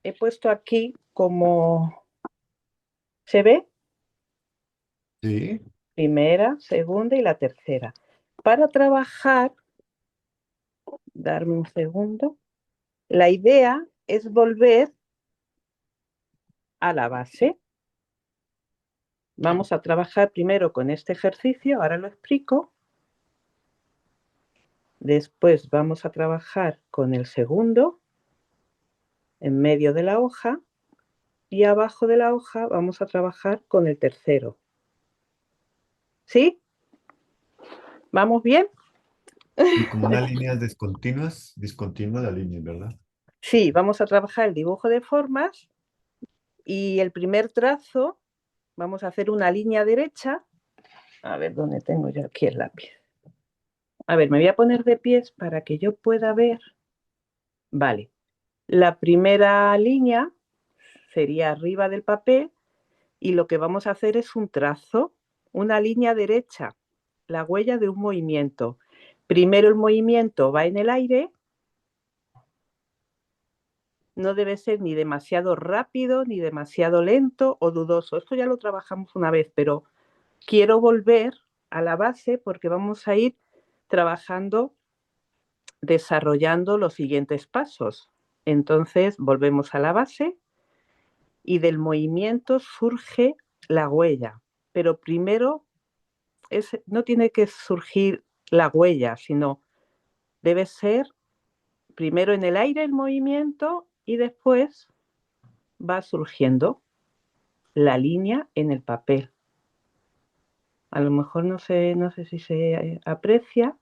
He puesto aquí como se ve, Sí, primera, segunda y la tercera. Para trabajar, darme un segundo, la idea es volver a la base. Vamos a trabajar primero con este ejercicio, ahora lo explico. Después vamos a trabajar con el segundo, en medio de la hoja, y abajo de la hoja vamos a trabajar con el tercero. ¿Sí? ¿Vamos bien? y como unas líneas discontinua la línea, ¿verdad? Sí, vamos a trabajar el dibujo de formas y el primer trazo, vamos a hacer una línea derecha. A ver, ¿dónde tengo yo aquí el lápiz? A ver, me voy a poner de pies para que yo pueda ver. Vale, la primera línea sería arriba del papel y lo que vamos a hacer es un trazo, una línea derecha, la huella de un movimiento. Primero el movimiento va en el aire, no debe ser ni demasiado rápido, ni demasiado lento o dudoso. Esto ya lo trabajamos una vez, pero quiero volver a la base porque vamos a ir trabajando, desarrollando los siguientes pasos. Entonces volvemos a la base y del movimiento surge la huella, pero primero no tiene que surgir la huella, sino debe ser primero en el aire el movimiento y después va surgiendo la línea en el papel. A lo mejor no sé si se aprecia.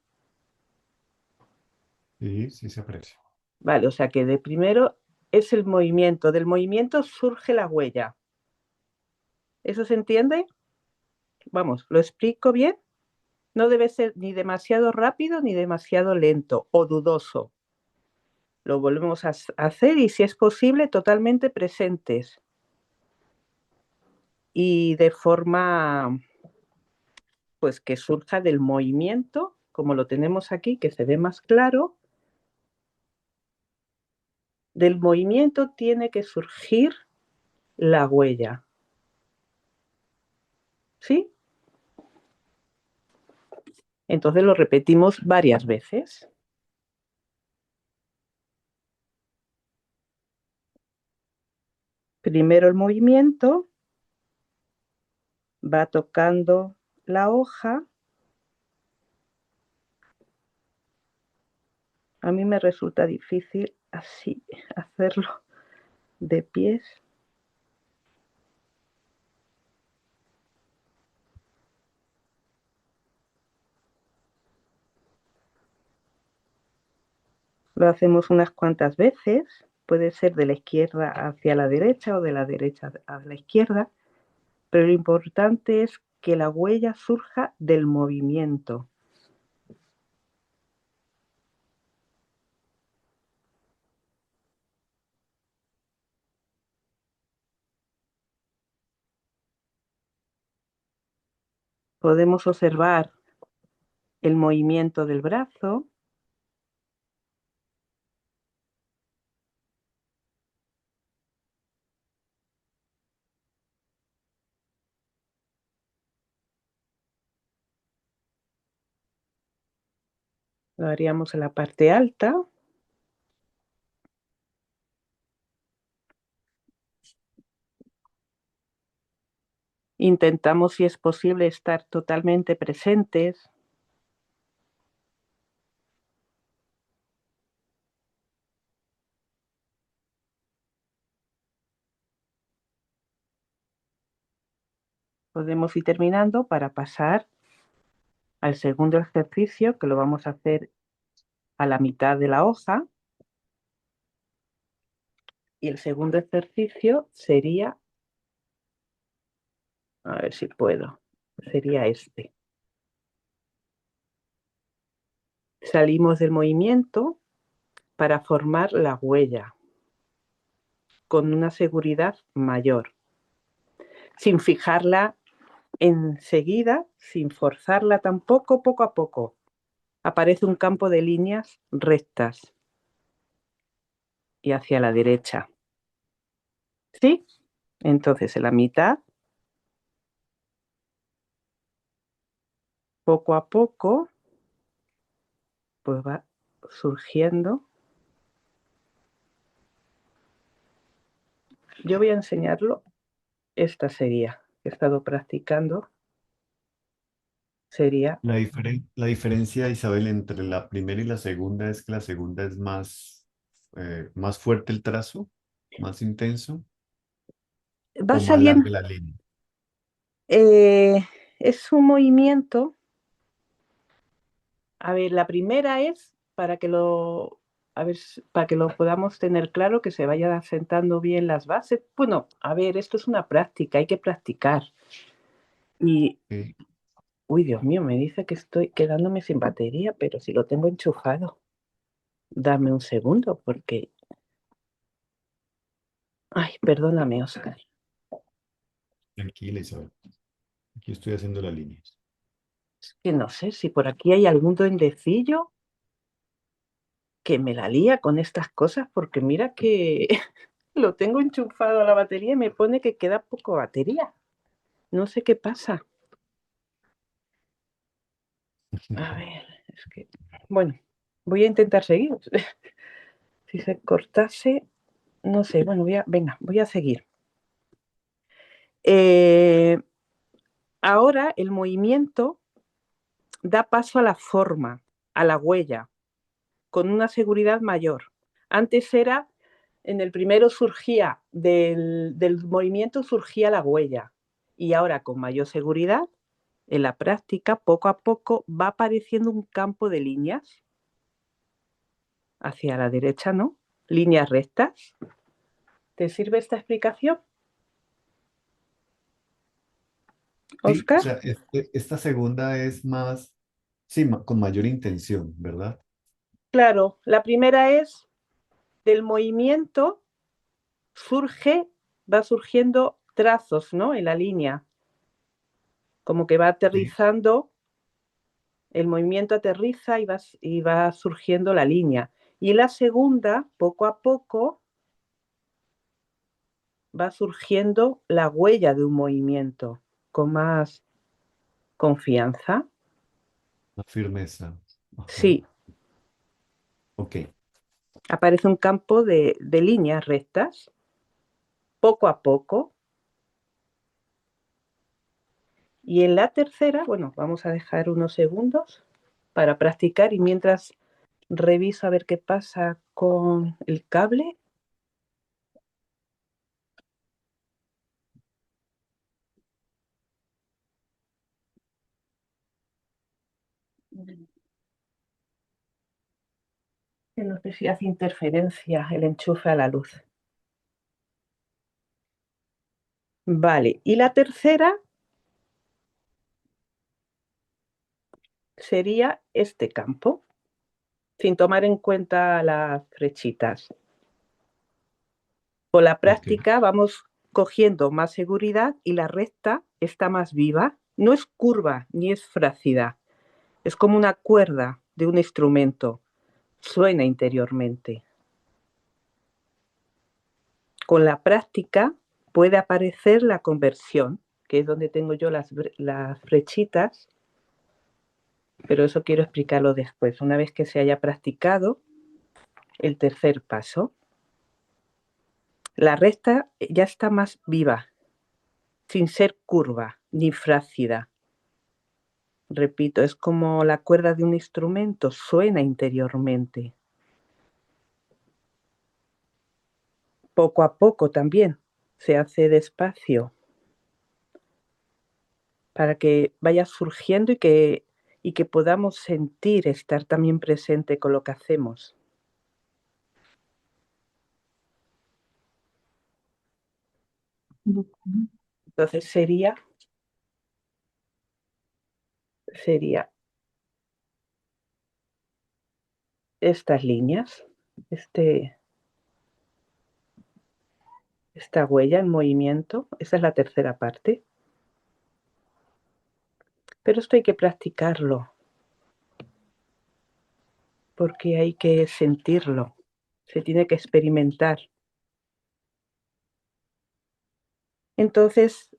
Sí, sí se aprecia. Vale, o sea que de primero es el movimiento, del movimiento surge la huella. ¿Eso se entiende? Vamos, ¿lo explico bien? No debe ser ni demasiado rápido ni demasiado lento o dudoso. Lo volvemos a hacer y si es posible totalmente presentes. Y de forma pues que surja del movimiento, como lo tenemos aquí, que se ve más claro. Del movimiento tiene que surgir la huella. ¿Sí? Entonces lo repetimos varias veces. Primero el movimiento, va tocando la hoja. A mí me resulta difícil así hacerlo de pies. Lo hacemos unas cuantas veces, puede ser de la izquierda hacia la derecha o de la derecha a la izquierda, pero lo importante es que la huella surja del movimiento. Podemos observar el movimiento del brazo. Lo haríamos en la parte alta. Intentamos, si es posible, estar totalmente presentes. Podemos ir terminando para pasar al segundo ejercicio, que lo vamos a hacer a la mitad de la hoja. Y el segundo ejercicio sería, a ver si puedo, sería este. Salimos del movimiento para formar la huella con una seguridad mayor, sin fijarla enseguida, sin forzarla tampoco, poco a poco. Aparece un campo de líneas rectas y hacia la derecha. ¿Sí? Entonces, en la mitad, poco a poco, pues va surgiendo. Yo voy a enseñarlo. Esta sería, que he estado practicando, sería, La diferencia, Isabel, entre la primera y la segunda es que la segunda es más fuerte el trazo, más intenso va o más saliendo, larga la línea. es un movimiento. A ver, la primera es para que para que lo podamos tener claro, que se vayan asentando bien las bases. Bueno, a ver, esto es una práctica, hay que practicar. Y, Sí. uy, Dios mío, me dice que estoy quedándome sin batería, pero si lo tengo enchufado. Dame un segundo, porque... Ay, perdóname, Oscar. Tranquila, Isabel. Aquí estoy haciendo las líneas. Es que no sé si por aquí hay algún duendecillo que me la lía con estas cosas, porque mira que lo tengo enchufado a la batería y me pone que queda poco batería. No sé qué pasa. A ver, es que... Bueno, voy a intentar seguir. Si se cortase, no sé. Bueno, venga, voy a seguir. Ahora el movimiento da paso a la forma, a la huella, con una seguridad mayor. Antes era, en el primero surgía, del movimiento surgía la huella. Y ahora con mayor seguridad, en la práctica, poco a poco, va apareciendo un campo de líneas. Hacia la derecha, ¿no? Líneas rectas. ¿Te sirve esta explicación, Sí, o Oscar? sea, esta segunda es más, sí, con mayor intención, ¿verdad? Claro, la primera es del movimiento va surgiendo trazos, ¿no? En la línea, como que va Sí. aterrizando, el movimiento aterriza y va surgiendo la línea. Y la segunda, poco a poco, va surgiendo la huella de un movimiento con más confianza. La firmeza. Ajá. Sí, Ok. aparece un campo de líneas rectas, poco a poco. Y en la tercera, bueno, vamos a dejar unos segundos para practicar y mientras reviso a ver qué pasa con el cable. Que no sé si hace interferencia el enchufe a la luz. Vale, y la tercera sería este campo, sin tomar en cuenta las flechitas. Con la práctica vamos cogiendo más seguridad y la recta está más viva. No es curva ni es flácida. Es como una cuerda de un instrumento. Suena interiormente. Con la práctica puede aparecer la conversión, que es donde tengo yo las flechitas, pero eso quiero explicarlo después. Una vez que se haya practicado, el tercer paso. La recta ya está más viva, sin ser curva ni flácida. Repito, es como la cuerda de un instrumento, suena interiormente. Poco a poco también, se hace despacio para que vaya surgiendo y que podamos sentir estar también presente con lo que hacemos. Entonces sería estas líneas, esta huella en movimiento, esa es la tercera parte. Pero esto hay que practicarlo, porque hay que sentirlo, se tiene que experimentar. Entonces,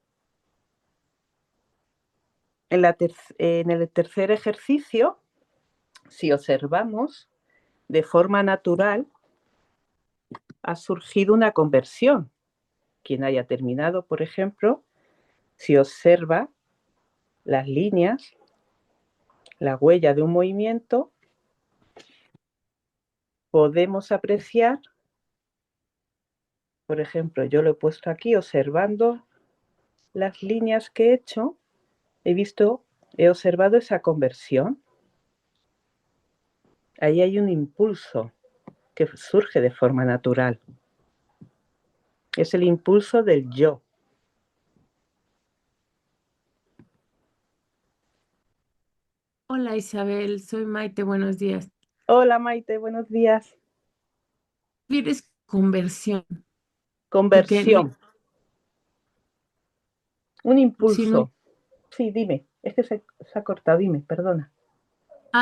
en el tercer ejercicio, si observamos, de forma natural ha surgido una conversión. Quien haya terminado, por ejemplo, si observa las líneas, la huella de un movimiento, podemos apreciar, por ejemplo, yo lo he puesto aquí observando las líneas que he hecho, he observado esa conversión. Ahí hay un impulso que surge de forma natural. Es el impulso del yo. Hola Isabel, soy Maite, buenos días. Hola Maite, buenos días. ¿Quieres conversión? Porque Conversión, un si no, impulso. Sí, dime, es que se ha cortado, dime, perdona.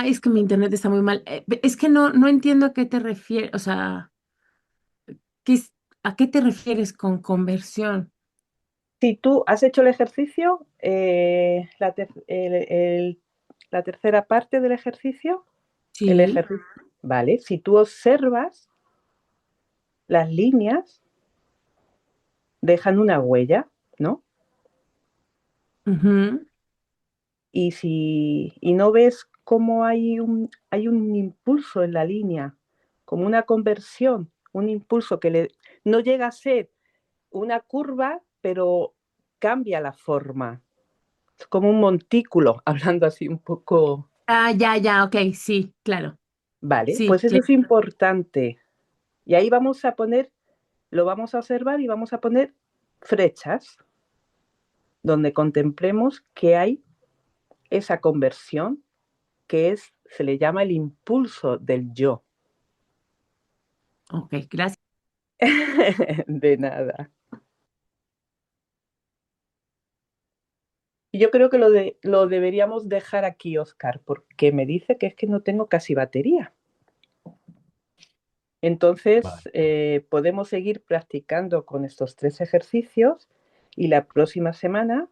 es que mi internet está muy mal. Es que no entiendo a qué te refieres, o sea, ¿a qué te refieres con conversión? Si tú has hecho el ejercicio, la tercera parte del ejercicio, Sí. vale, si tú observas las líneas, dejan una huella, ¿no? Ujú. Y no ves cómo hay un impulso en la línea, como una conversión, un impulso que no llega a ser una curva, pero cambia la forma. Es como un montículo, hablando así un poco. Ya, ok, sí, claro. Vale, Sí, pues eso es importante. Y ahí lo vamos a observar y vamos a poner flechas donde contemplemos que hay esa conversión se le llama el impulso del yo. ok, gracias. De nada. Y yo creo que lo deberíamos dejar aquí, Oscar, porque me dice que es que no tengo casi batería. Entonces, podemos seguir practicando con estos 3 ejercicios y la próxima semana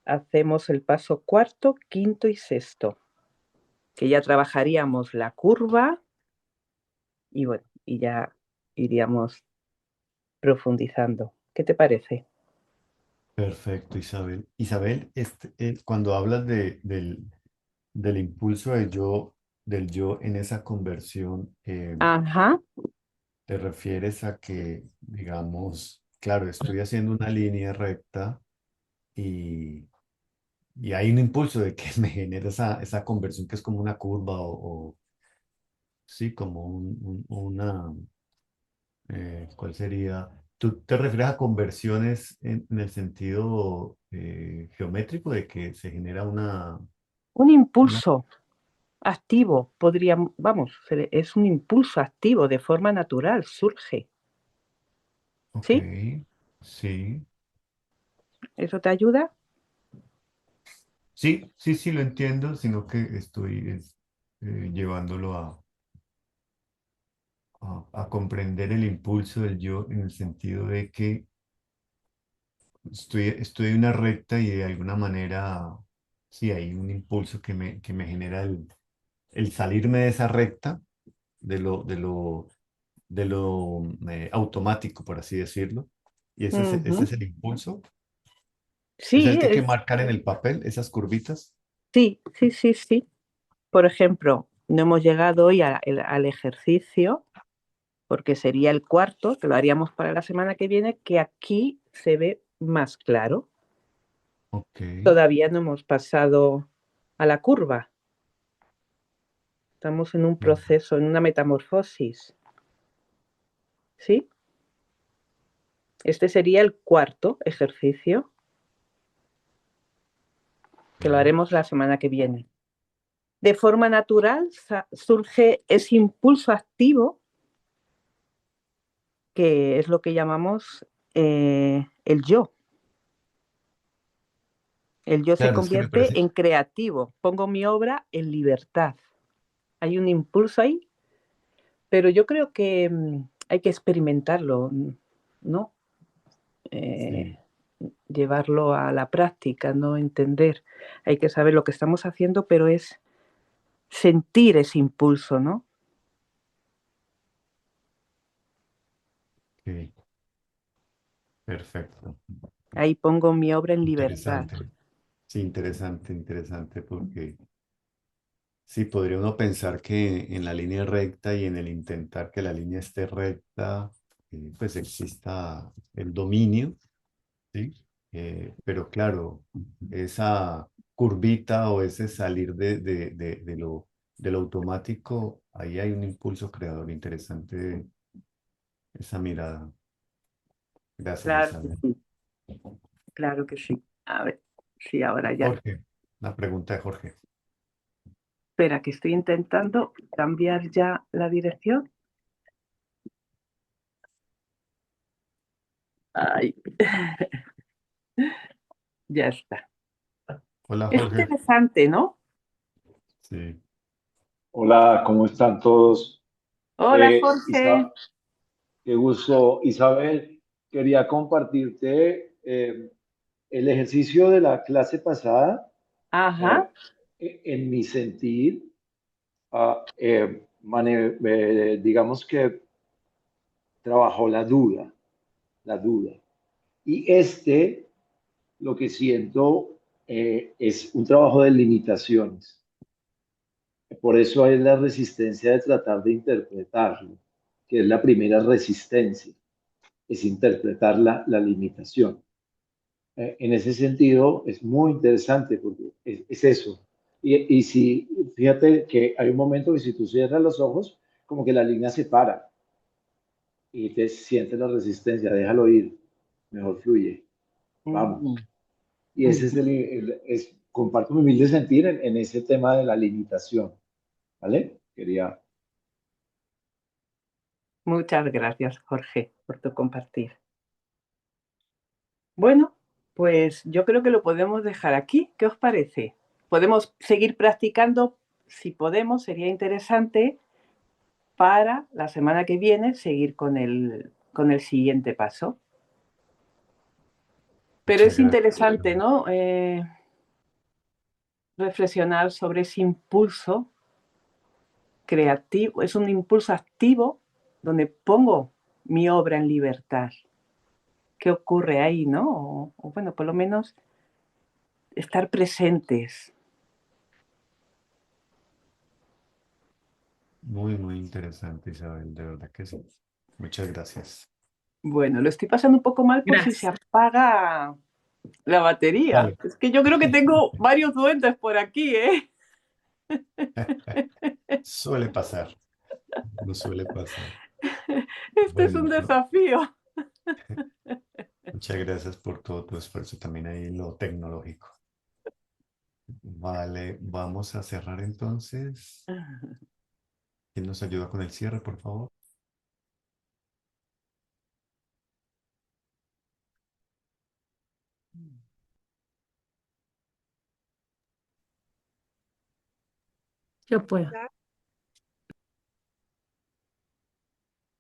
hacemos el paso cuarto, quinto y sexto, que ya trabajaríamos la curva y bueno, y ya iríamos profundizando. ¿Qué te parece? Perfecto, Isabel. Isabel, cuando hablas del impulso del yo en esa conversión, Ajá, ¿te refieres a que, digamos, claro, estoy haciendo una línea recta y, y hay un impulso de que me genera esa conversión que es como una curva o sí, como ¿cuál sería? ¿Tú te refieres a conversiones en el sentido geométrico de que se genera un una... impulso activo, podríamos, vamos, es un impulso activo de forma natural, surge, Ok, ¿sí? sí, ¿Eso te ayuda? sí, sí, sí, lo entiendo, sino que estoy llevándolo a comprender el impulso del yo en el sentido de que estoy en una recta y de alguna manera, sí, hay un impulso que me genera el salirme de esa recta, de lo automático, por así decirlo. Y ese Ujú. es el impulso. Es el Sí, que hay que marcar en el papel, esas curvitas. sí, sí, sí, sí. Por ejemplo, no hemos llegado hoy al ejercicio, porque sería el cuarto, que lo haríamos para la semana que viene, que aquí se ve más claro. Ok, Todavía no hemos pasado a la curva. Estamos en un bien, proceso, en una metamorfosis. ¿Sí? Este sería el cuarto ejercicio, que lo ok. haremos la semana que viene. De forma natural surge ese impulso activo, que es lo que llamamos el yo. El yo se Claro, es que me convierte parece, en creativo. Pongo mi obra en libertad. Hay un impulso ahí, pero yo creo que hay que experimentarlo, ¿no? sí, Eh, Llevarlo a la práctica, no entender. Hay que saber lo que estamos haciendo, pero es sentir ese impulso, ¿no? ok, perfecto. Ahí pongo mi obra en libertad. Interesante. Sí, interesante, interesante, porque sí, podría uno pensar que en la línea recta y en el intentar que la línea esté recta, pues exista el dominio, ¿sí? Pero claro, esa curvita o ese salir de lo automático, ahí hay un impulso creador interesante, esa mirada. Gracias, Claro que Isabel. sí, claro que sí. A ver, sí, ahora ya. Jorge, la pregunta de Jorge. Espera, que estoy intentando cambiar ya la dirección. Ay, ya está. Hola, Es Jorge. interesante, ¿no? Sí. Hola, ¿cómo están todos? Hola, Isa, Jorge. qué gusto. Isabel, quería compartirte el ejercicio de la clase pasada. Ajá, eh, en mi sentir, digamos que trabajó la duda. Y lo que siento, es un trabajo de limitaciones. Por eso hay la resistencia de tratar de interpretarlo, que es la primera resistencia, es interpretar la limitación. En ese sentido, es muy interesante porque es eso. Y si, fíjate que hay un momento que si tú cierras los ojos, como que la línea se para y te sientes la resistencia, déjalo ir, mejor fluye, ujú, vamos. Y ese es ujú. comparto mi humilde sentir en ese tema de la limitación, ¿vale? Quería. Muchas gracias, Jorge, por tu compartir. Bueno, pues yo creo que lo podemos dejar aquí. ¿Qué os parece? Podemos seguir practicando, si podemos, sería interesante para la semana que viene seguir con el siguiente paso. Pero Muchas es gracias. interesante, ¿no? Reflexionar sobre ese impulso creativo, es un impulso activo donde pongo mi obra en libertad, qué ocurre ahí, ¿no? O bueno, por lo menos estar presentes. Muy, muy interesante, Isabel, de verdad que sí. Muchas gracias. Bueno, lo estoy pasando un poco mal por si se Gracias. apaga la batería. Vale. Es que yo creo que tengo varios duendes por aquí, ¿eh? Suele pasar, no suele pasar. Este es Bueno, un ¿no? desafío. Muchas gracias por todo tu esfuerzo también ahí en lo tecnológico. Vale, vamos a cerrar entonces. ¿Quién nos ayuda con el cierre, por favor? Yo puedo.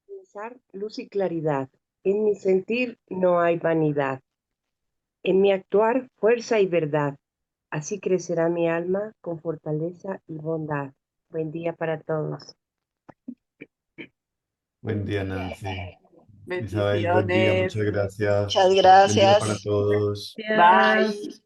Pensar, luz y claridad. En mi sentir no hay vanidad. En mi actuar, fuerza y verdad. Así crecerá mi alma con fortaleza y bondad. Buen día para todos. Buen día, Nancy. Isabel, buen día, Bendiciones. muchas Muchas gracias. Buen día para gracias. todos. Bye. Gracias.